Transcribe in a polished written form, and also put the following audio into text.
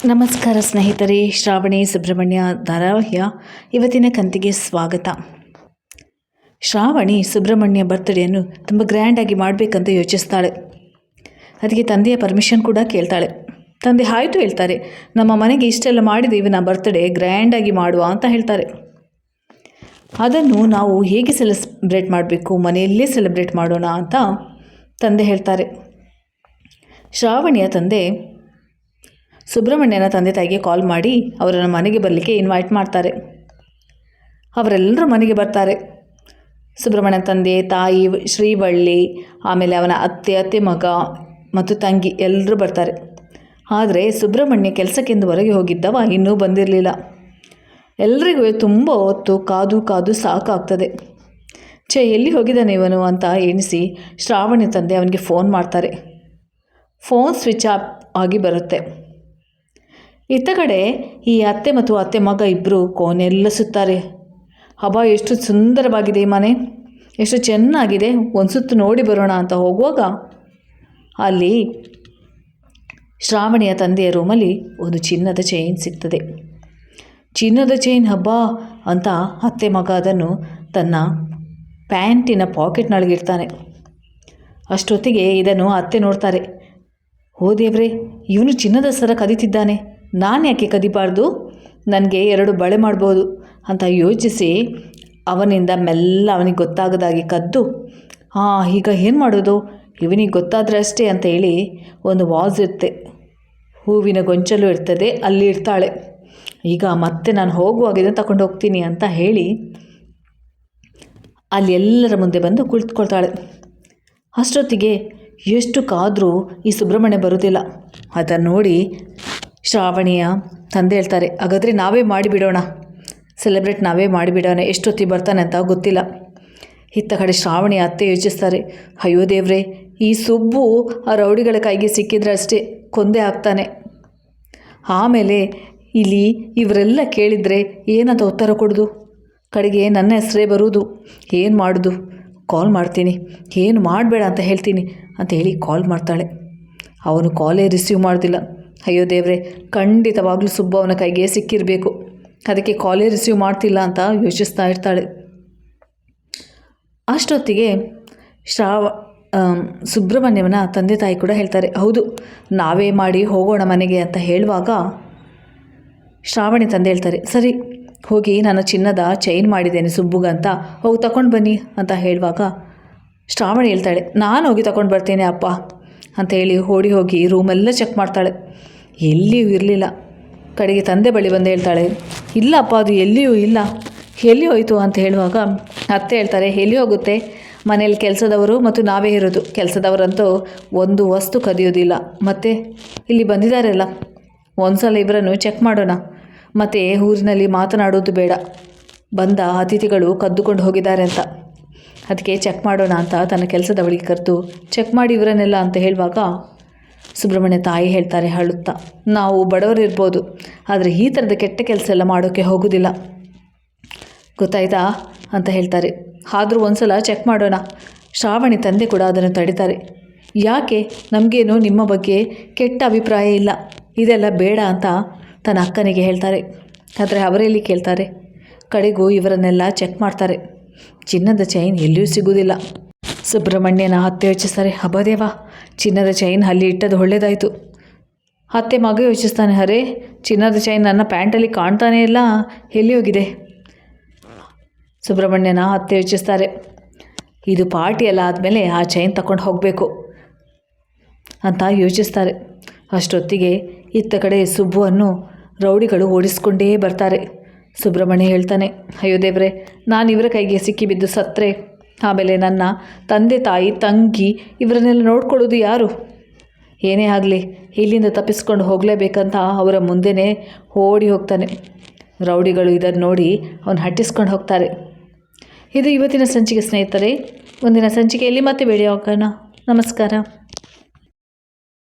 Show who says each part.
Speaker 1: ನಮಸ್ಕಾರ ಸ್ನೇಹಿತರೆ, ಶ್ರಾವಣಿ ಸುಬ್ರಹ್ಮಣ್ಯ ಧಾರಾವಾಹಿಯ ಇವತ್ತಿನ ಕಂತಿಗೆ ಸ್ವಾಗತ. ಶ್ರಾವಣಿ ಸುಬ್ರಹ್ಮಣ್ಯ ಬರ್ತ್ಡೇಯನ್ನು ತುಂಬ ಗ್ರ್ಯಾಂಡಾಗಿ ಮಾಡಬೇಕಂತ ಯೋಚಿಸ್ತಾಳೆ. ಅದಕ್ಕೆ ತಂದೆಯ ಪರ್ಮಿಷನ್ ಕೂಡ ಕೇಳ್ತಾಳೆ. ತಂದೆ ಆಯಿತು ಹೇಳ್ತಾರೆ. ನಮ್ಮ ಮನೆಗೆ ಇಷ್ಟೆಲ್ಲ ಮಾಡಿದ್ದೀವಿ, ನಾ ಬರ್ತ್ಡೇ ಗ್ರ್ಯಾಂಡಾಗಿ ಮಾಡುವ ಅಂತ ಹೇಳ್ತಾರೆ. ಅದನ್ನು ನಾವು ಹೇಗೆ ಸೆಲೆಬ್ರೇಟ್ ಮಾಡಬೇಕು, ಮನೆಯಲ್ಲೇ ಸೆಲೆಬ್ರೇಟ್ ಮಾಡೋಣ ಅಂತ ತಂದೆ ಹೇಳ್ತಾರೆ. ಶ್ರಾವಣಿಯ ತಂದೆ ಸುಬ್ರಹ್ಮಣ್ಯನ ತಂದೆ ತಾಯಿಗೆ ಕಾಲ್ ಮಾಡಿ ಅವರನ್ನು ಮನೆಗೆ ಬರಲಿಕ್ಕೆ ಇನ್ವೈಟ್ ಮಾಡ್ತಾರೆ. ಅವರೆಲ್ಲರೂ ಮನೆಗೆ ಬರ್ತಾರೆ. ಸುಬ್ರಹ್ಮಣ್ಯನ ತಂದೆ ತಾಯಿ, ಶ್ರೀವಳ್ಳಿ, ಆಮೇಲೆ ಅವನ ಅತ್ತೆ ಮಗ ಮತ್ತು ತಂಗಿ ಎಲ್ಲರೂ ಬರ್ತಾರೆ. ಆದರೆ ಸುಬ್ರಹ್ಮಣ್ಯ ಕೆಲಸಕ್ಕೆಂದು ಹೊರಗೆ ಹೋಗಿದ್ದವ ಇನ್ನೂ ಬಂದಿರಲಿಲ್ಲ. ಎಲ್ರಿಗೂ ತುಂಬ ಹೊತ್ತು ಕಾದು ಸಾಕಾಗ್ತದೆ. ಎಲ್ಲಿ ಹೋಗಿದ್ದಾನೆ ಇವನು ಅಂತ ಎಣಿಸಿ ಶ್ರಾವಣಿ ತಂದೆ ಅವನಿಗೆ ಫೋನ್ ಮಾಡ್ತಾರೆ. ಫೋನ್ ಸ್ವಿಚ್ ಆಫ್ ಆಗಿ ಬರುತ್ತೆ. ಇತ್ತ ಕಡೆ ಈ ಅತ್ತೆ ಮತ್ತು ಅತ್ತೆ ಮಗ ಇಬ್ಬರು ಕೋಣೆಲ್ಲ ಸುತ್ತಾರೆ. ಹಬ್ಬ ಎಷ್ಟು ಸುಂದರವಾಗಿದೆ ಈ ಮನೆ, ಎಷ್ಟು ಚೆನ್ನಾಗಿದೆ, ಒಂದು ಸುತ್ತು ನೋಡಿ ಬರೋಣ ಅಂತ ಹೋಗುವಾಗ ಅಲ್ಲಿ ಶ್ರಾವಣಿಯ ತಂದೆಯ ರೂಮಲ್ಲಿ ಒಂದು ಚಿನ್ನದ ಚೈನ್ ಸಿಗ್ತದೆ. ಚಿನ್ನದ ಚೈನ್ ಹಬ್ಬ ಅಂತ ಅತ್ತೆ ಮಗ ಅದನ್ನು ತನ್ನ ಪ್ಯಾಂಟಿನ ಪಾಕೆಟ್ನೊಳಗಿರ್ತಾನೆ. ಅಷ್ಟೊತ್ತಿಗೆ ಇದನ್ನು ಅತ್ತೆ ನೋಡ್ತಾರೆ. ಓ ದೇವ್ರೆ, ಇವನು ಚಿನ್ನದ ಸರ ಕದೀತಿದ್ದಾನೆ, ನಾನು ಯಾಕೆ ಕದಿಬಾರ್ದು, ನನಗೆ 2 ಬಳೆ ಮಾಡ್ಬೋದು ಅಂತ ಯೋಚಿಸಿ ಅವನಿಂದ ಮೆಲ್ಲ ಅವನಿಗೆ ಗೊತ್ತಾಗದಾಗಿ ಕದ್ದು, ಈಗ ಏನು ಮಾಡೋದು, ಇವನಿಗೆ ಗೊತ್ತಾದರೆ ಅಷ್ಟೇ ಅಂತ ಹೇಳಿ ಒಂದು ವಾಸ್ ಇರುತ್ತೆ, ಹೂವಿನ ಗೊಂಚಲು ಇರ್ತದೆ, ಅಲ್ಲಿ ಇರ್ತಾಳೆ. ಈಗ ಮತ್ತೆ ನಾನು ಹೋಗುವಾಗ ಇದನ್ನು ತಗೊಂಡು ಹೋಗ್ತೀನಿ ಅಂತ ಹೇಳಿ ಅಲ್ಲಿ ಎಲ್ಲರ ಮುಂದೆ ಬಂದು ಕುಳಿತುಕೊಳ್ತಾಳೆ. ಅಷ್ಟೊತ್ತಿಗೆ ಎಷ್ಟು ಕಾದರೂ ಈ ಸುಬ್ರಹ್ಮಣ್ಯ ಬರೋದಿಲ್ಲ. ಅದನ್ನು ನೋಡಿ ಶ್ರಾವಣಿಯ ತಂದೆ ಹೇಳ್ತಾರೆ, ಹಾಗಾದರೆ ನಾವೇ ಮಾಡಿಬಿಡೋಣ, ಸೆಲೆಬ್ರೇಟ್ ನಾವೇ ಮಾಡಿಬಿಡೋಣ, ಎಷ್ಟೊತ್ತಿಗೆ ಬರ್ತಾನೆ ಅಂತ ಗೊತ್ತಿಲ್ಲ. ಇತ್ತ ಕಡೆ ಶ್ರಾವಣಿಯ ಅತ್ತೆ ಯೋಚಿಸ್ತಾರೆ, ಅಯ್ಯೋ ದೇವ್ರೆ, ಈ ಸುಬ್ಬು ಆ ರೌಡಿಗಳ ಕೈಗೆ ಸಿಕ್ಕಿದ್ರೆ ಅಷ್ಟೇ ಕೊಂದೇ ಆಗ್ತಾನೆ. ಆಮೇಲೆ ಇಲ್ಲಿ ಇವರೆಲ್ಲ ಕೇಳಿದರೆ ಏನಂತ ಉತ್ತರ ಕೊಡೋದು, ಕಡೆಗೆ ನನ್ನ ಹೆಸರೇ ಬರುವುದು, ಏನು ಮಾಡೋದು, ಕಾಲ್ ಮಾಡ್ತೀನಿ, ಏನು ಮಾಡಬೇಡ ಅಂತ ಹೇಳ್ತೀನಿ ಅಂತ ಹೇಳಿ ಕಾಲ್ ಮಾಡ್ತಾಳೆ. ಅವನು ಕಾಲೇ ರಿಸೀವ್ ಮಾಡೋದಿಲ್ಲ. ಅಯ್ಯೋ ದೇವ್ರೆ, ಖಂಡಿತವಾಗ್ಲೂ ಸುಬ್ಬು ಅವನ ಕೈಗೆ ಸಿಕ್ಕಿರಬೇಕು, ಅದಕ್ಕೆ ಕಾಲೇ ರಿಸೀವ್ ಮಾಡ್ತಿಲ್ಲ ಅಂತ ಯೋಚಿಸ್ತಾ ಇರ್ತಾಳೆ. ಅಷ್ಟೊತ್ತಿಗೆ ಸುಬ್ರಹ್ಮಣ್ಯವನ ತಂದೆ ತಾಯಿ ಕೂಡ ಹೇಳ್ತಾರೆ, ಹೌದು ನಾವೇ ಮಾಡಿ ಹೋಗೋಣ ಮನೆಗೆ ಅಂತ ಹೇಳುವಾಗ ಶ್ರಾವಣಿ ತಂದೆ ಹೇಳ್ತಾರೆ, ಸರಿ ಹೋಗಿ ನಾನು ಚಿನ್ನದ ಚೈನ್ ಮಾಡಿದ್ದೇನೆ ಸುಬ್ಬುಗಂತ, ಹೋಗಿ ತಗೊಂಡು ಬನ್ನಿ ಅಂತ ಹೇಳುವಾಗ ಶ್ರಾವಣಿ ಹೇಳ್ತಾಳೆ, ನಾನು ಹೋಗಿ ತಗೊಂಡು ಬರ್ತೇನೆ ಅಪ್ಪ ಅಂತ ಹೇಳಿ ಹೋಗಿ ರೂಮೆಲ್ಲ ಚೆಕ್ ಮಾಡ್ತಾಳೆ. ಎಲ್ಲಿಯೂ ಇರಲಿಲ್ಲ. ಕಡೆಗೆ ತಂದೆ ಬಳಿ ಬಂದು ಹೇಳ್ತಾಳೆ, ಇಲ್ಲಪ್ಪ ಅದು ಎಲ್ಲಿಯೂ ಇಲ್ಲ, ಎಲ್ಲಿ ಹೋಯಿತು ಅಂತ ಹೇಳುವಾಗ ಅತ್ತೆ ಹೇಳ್ತಾರೆ, ಎಲ್ಲಿ ಹೋಗುತ್ತೆ, ಮನೇಲಿ ಕೆಲಸದವರು ಮತ್ತು ನಾವೇ ಇರೋದು, ಕೆಲಸದವರಂತೂ ಒಂದು ವಸ್ತು ಕದಿಯೋದಿಲ್ಲ, ಮತ್ತು ಇಲ್ಲಿ ಬಂದಿದ್ದಾರಲ್ಲ ಒಂದು ಸಲ ಇವರನ್ನು ಚೆಕ್ ಮಾಡೋಣ, ಮತ್ತು ಊರಿನಲ್ಲಿ ಮಾತನಾಡೋದು ಬೇಡ, ಬಂದ ಅತಿಥಿಗಳು ಕದ್ದುಕೊಂಡು ಹೋಗಿದ್ದಾರೆ ಅಂತ, ಅದಕ್ಕೆ ಚೆಕ್ ಮಾಡೋಣ ಅಂತ ತನ್ನ ಕೆಲಸದವಳಿಗೆ ಕರೆದು ಚೆಕ್ ಮಾಡಿ ಇವರನ್ನೆಲ್ಲ ಅಂತ ಹೇಳುವಾಗ ಸುಬ್ರಹ್ಮಣ್ಯ ತಾಯಿ ಹೇಳ್ತಾರೆ ಅಳುತ್ತಾ, ನಾವು ಬಡವರಿರ್ಬೋದು, ಆದರೆ ಈ ಥರದ ಕೆಟ್ಟ ಕೆಲಸ ಎಲ್ಲ ಮಾಡೋಕ್ಕೆ ಹೋಗೋದಿಲ್ಲ, ಗೊತ್ತಾಯ್ತಾ ಅಂತ ಹೇಳ್ತಾರೆ. ಆದರೂ ಒಂದು ಸಲ ಚೆಕ್ ಮಾಡೋಣ. ಶ್ರಾವಣಿ ತಂದೆ ಕೂಡ ಅದನ್ನು ತಡೀತಾರೆ. ಯಾಕೆ, ನಮಗೇನು ನಿಮ್ಮ ಬಗ್ಗೆ ಕೆಟ್ಟ ಅಭಿಪ್ರಾಯ ಇಲ್ಲ, ಇದೆಲ್ಲ ಬೇಡ ಅಂತ ತನ್ನ ಅಕ್ಕನಿಗೆ ಹೇಳ್ತಾರೆ. ಆದರೆ ಅವರೆಲ್ಲಿ ಕೇಳ್ತಾರೆ. ಕಡೆಗೂ ಇವರನ್ನೆಲ್ಲ ಚೆಕ್ ಮಾಡ್ತಾರೆ. ಚಿನ್ನದ ಚೈನ್ ಎಲ್ಲಿಯೂ ಸಿಗುವುದಿಲ್ಲ. ಸುಬ್ರಹ್ಮಣ್ಯನ ಅತ್ತೆ ಯೋಚಿಸ್ತಾರೆ, ಹಬ್ಬದೇವ, ಚಿನ್ನದ ಚೈನ್ ಅಲ್ಲಿ ಇಟ್ಟದ್ದು ಒಳ್ಳೆಯದಾಯಿತು. ಅತ್ತೆ ಮಗ ಯೋಚಿಸ್ತಾನೆ, ಅರೆ ಚಿನ್ನದ ಚೈನ್ ನನ್ನ ಪ್ಯಾಂಟಲ್ಲಿ ಕಾಣ್ತಾನೇ ಇಲ್ಲ, ಎಲ್ಲಿ ಹೋಗಿದೆ. ಸುಬ್ರಹ್ಮಣ್ಯನ ಅತ್ತೆ ಯೋಚಿಸ್ತಾರೆ, ಇದು ಪಾರ್ಟಿ ಎಲ್ಲ ಆದಮೇಲೆ ಆ ಚೈನ್ ತಗೊಂಡು ಹೋಗಬೇಕು ಅಂತ ಯೋಚಿಸ್ತಾರೆ. ಅಷ್ಟೊತ್ತಿಗೆ ಇತ್ತ ಕಡೆ ಸುಬ್ಬುವನ್ನು ರೌಡಿಗಳು ಓಡಿಸ್ಕೊಂಡೇ ಬರ್ತಾರೆ. ಸುಬ್ರಹ್ಮಣ್ಯ ಹೇಳ್ತಾನೆ, ಅಯ್ಯೋ ದೇವ್ರೆ, ನಾನು ಇವರ ಕೈಗೆ ಸಿಕ್ಕಿಬಿದ್ದು ಸತ್ತರೆ ಆಮೇಲೆ ನನ್ನ ತಂದೆ ತಾಯಿ ತಂಗಿ ಇವರನ್ನೆಲ್ಲ ನೋಡ್ಕೊಳ್ಳೋದು ಯಾರು. ಏನೇ ಆಗಲಿ ಇಲ್ಲಿಂದ ತಪ್ಪಿಸ್ಕೊಂಡು ಹೋಗಲೇಬೇಕಂತ ಅವರ ಮುಂದೆನೇ ಓಡಿ ಹೋಗ್ತಾನೆ. ರೌಡಿಗಳು ಇದನ್ನು ನೋಡಿ ಅವನು ಹಟ್ಟಿಸ್ಕೊಂಡು ಹೋಗ್ತಾರೆ. ಇದು ಇವತ್ತಿನ ಸಂಚಿಕೆ ಸ್ನೇಹಿತರೆ. ಮುಂದಿನ ಸಂಚಿಕೆಯಲ್ಲಿ ಮತ್ತೆ ಭೇಟಿ ಆಗೋಣ. ನಮಸ್ಕಾರ.